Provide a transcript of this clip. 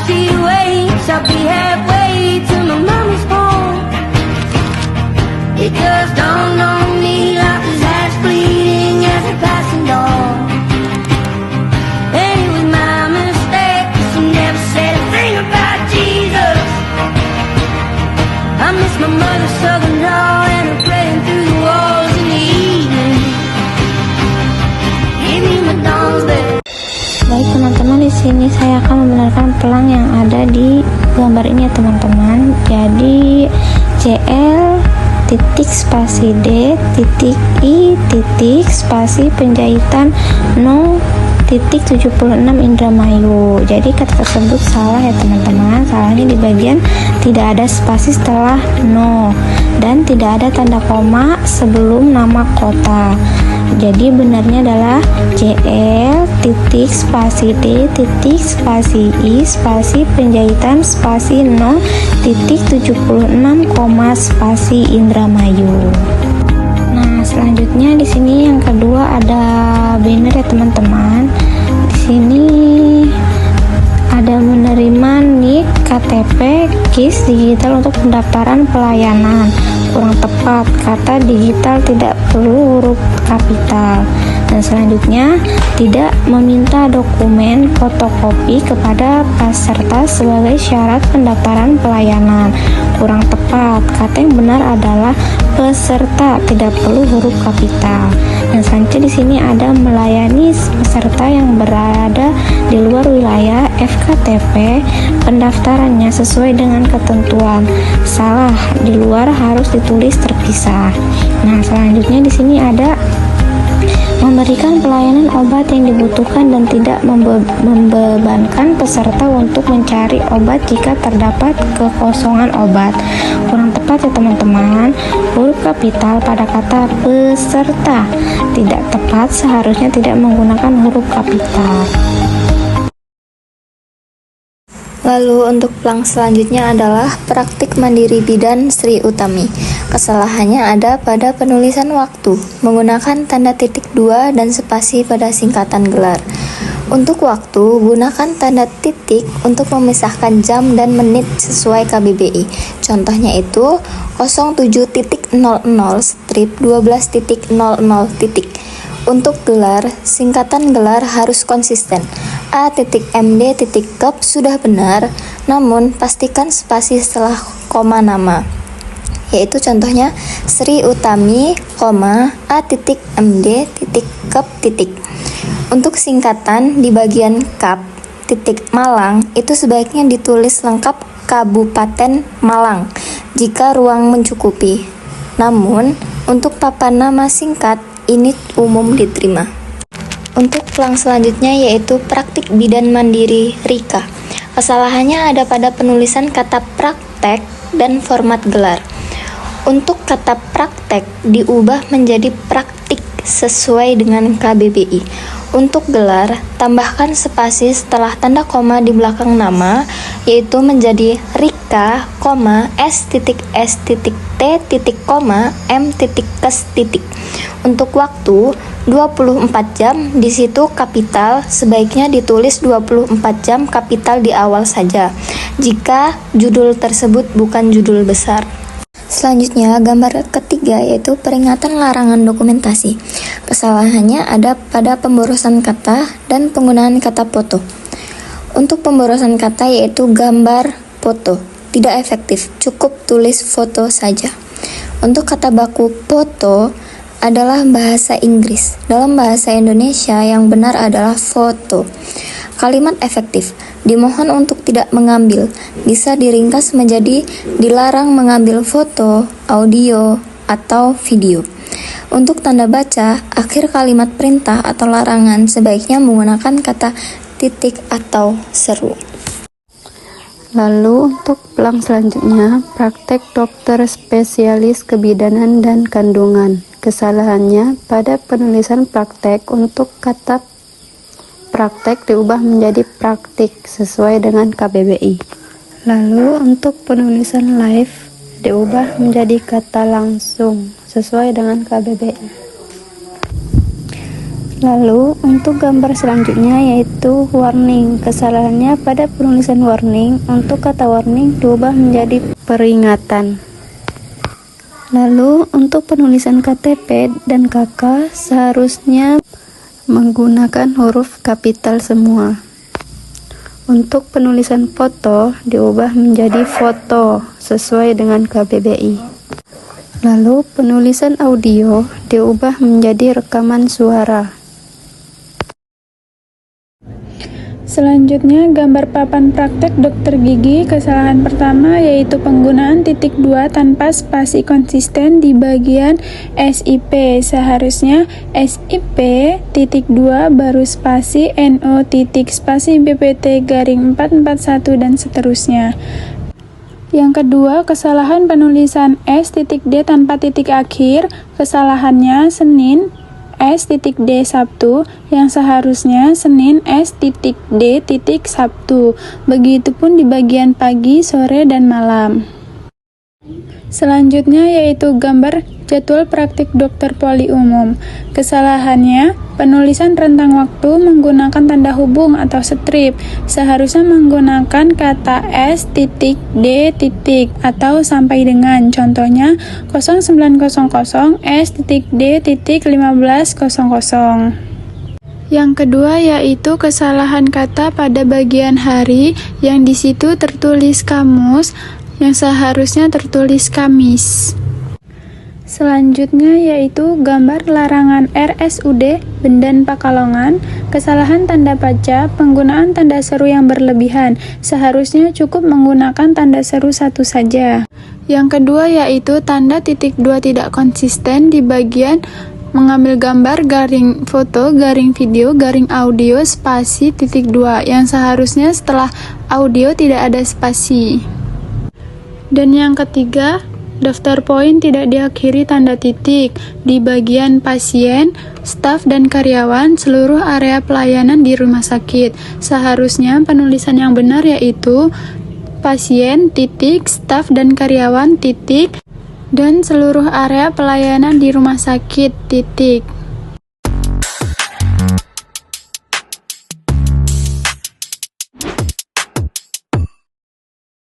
she waits, I'll be halfway to my mommy's home. It just dawned on me life is as fleeting as a passing dawn. And it was my mistake, she never said a thing about Jesus. I miss my mother's southern drawl and her praying through the walls in the evening. Give me my dawn's bed. Baik teman-teman, di sini saya akan membenarkan pelang yang ada di gambar ini ya teman-teman. Jadi CL titik spasi D titik I titik spasi penjahitan 0,76 Indramayu. Jadi kata tersebut salah ya teman-teman. Salahnya di bagian tidak ada spasi setelah 0 dan tidak ada tanda koma sebelum nama kota. Jadi benarnya adalah CL titik spasi D titik spasi I spasi penjahitan spasi 0,76 spasi Indramayu. Nah, selanjutnya di sini yang kedua ada banner ya teman-teman. Di sini ada menerima NIK, KTP, KIS digital untuk pendaftaran pelayanan. Kurang tepat, kata digital tidak perlu huruf kapital. Dan selanjutnya, tidak meminta dokumen fotokopi kepada peserta sebagai syarat pendaftaran pelayanan. Kurang tepat, kata yang benar adalah peserta tidak perlu huruf kapital. Dan selanjutnya di sini ada melayani peserta yang berada di luar wilayah FKTP pendaftarannya sesuai dengan ketentuan. Salah, di luar harus ditulis terpisah. Nah, selanjutnya di sini ada memberikan pelayanan obat yang dibutuhkan dan tidak membebankan peserta untuk mencari obat jika terdapat kekosongan obat. Kurang tepat ya teman-teman, huruf kapital pada kata peserta. Tidak tepat, seharusnya tidak menggunakan huruf kapital. Lalu untuk pelang selanjutnya adalah praktik mandiri bidan Sri Utami. Kesalahannya ada pada penulisan waktu, menggunakan tanda titik 2 dan spasi pada singkatan gelar. Untuk waktu, gunakan tanda titik untuk memisahkan jam dan menit sesuai KBBI. Contohnya itu 07.00/12.00. Untuk gelar, singkatan gelar harus konsisten. A.MD.Kep sudah benar, namun pastikan spasi setelah koma nama. Yaitu contohnya Sri Utami, A.MD.Kep. Untuk singkatan di bagian Kap, Malang, itu sebaiknya ditulis lengkap Kabupaten Malang jika ruang mencukupi. Namun, untuk papan nama singkat, ini umum diterima. Untuk pelang selanjutnya yaitu praktik bidan mandiri Rika. Kesalahannya ada pada penulisan kata praktek dan format gelar. Untuk kata praktek diubah menjadi praktik sesuai dengan KBBI. Untuk gelar, tambahkan spasi setelah tanda koma di belakang nama, yaitu menjadi Rika, S.S.T, M.Kes. Untuk waktu 24 jam, di situ kapital sebaiknya ditulis 24 jam kapital di awal saja jika judul tersebut bukan judul besar. Selanjutnya, gambar ketiga yaitu peringatan larangan dokumentasi. Kesalahannya ada pada pemborosan kata dan penggunaan kata foto. Untuk pemborosan kata yaitu gambar, foto, tidak efektif, cukup tulis foto saja. Untuk kata baku foto adalah bahasa Inggris. Dalam bahasa Indonesia yang benar adalah foto. Kalimat efektif, dimohon untuk tidak mengambil, bisa diringkas menjadi dilarang mengambil foto, audio, atau video. Untuk tanda baca, akhir kalimat perintah atau larangan sebaiknya menggunakan kata titik atau seru. Lalu untuk pelang selanjutnya, praktek dokter spesialis kebidanan dan kandungan. Kesalahannya pada penulisan praktek, untuk kata praktek diubah menjadi praktik sesuai dengan KBBI. Lalu untuk penulisan live diubah menjadi kata langsung sesuai dengan KBBI. Lalu untuk gambar selanjutnya yaitu warning. Kesalahannya pada penulisan warning, untuk kata warning diubah menjadi peringatan. Lalu untuk penulisan KTP dan KK seharusnya menggunakan huruf kapital semua. Untuk penulisan foto diubah menjadi foto sesuai dengan KBBI. Lalu penulisan audio diubah menjadi rekaman suara. Selanjutnya, gambar papan praktek dokter gigi. Kesalahan pertama yaitu penggunaan titik 2 tanpa spasi konsisten di bagian SIP. Seharusnya SIP titik 2 baru spasi NO titik spasi BPT garing 441 dan seterusnya. Yang kedua, kesalahan penulisan S titik D tanpa titik akhir. Kesalahannya Senin S titik D Sabtu yang seharusnya Senin S titik D titik Sabtu. Begitupun di bagian pagi, sore, dan malam. Selanjutnya yaitu gambar jadwal praktik dokter poli umum. Kesalahannya penulisan rentang waktu menggunakan tanda hubung atau strip. Seharusnya menggunakan kata S titik D titik atau sampai dengan. Contohnya 0900 S titik D titik 1500. Yang kedua yaitu kesalahan kata pada bagian hari yang di situ tertulis kamus yang seharusnya tertulis Kamis. Selanjutnya yaitu gambar larangan RSUD Bendan Pakalongan. Kesalahan tanda baca, penggunaan tanda seru yang berlebihan. Seharusnya cukup menggunakan tanda seru satu saja. Yang kedua yaitu tanda titik 2 tidak konsisten di bagian mengambil gambar garing foto, garing video, garing audio, spasi titik 2 yang seharusnya setelah audio tidak ada spasi. Dan yang ketiga, daftar poin tidak diakhiri tanda titik di bagian pasien, staf dan karyawan seluruh area pelayanan di rumah sakit. Seharusnya penulisan yang benar yaitu pasien titik, staf dan karyawan titik dan seluruh area pelayanan di rumah sakit titik.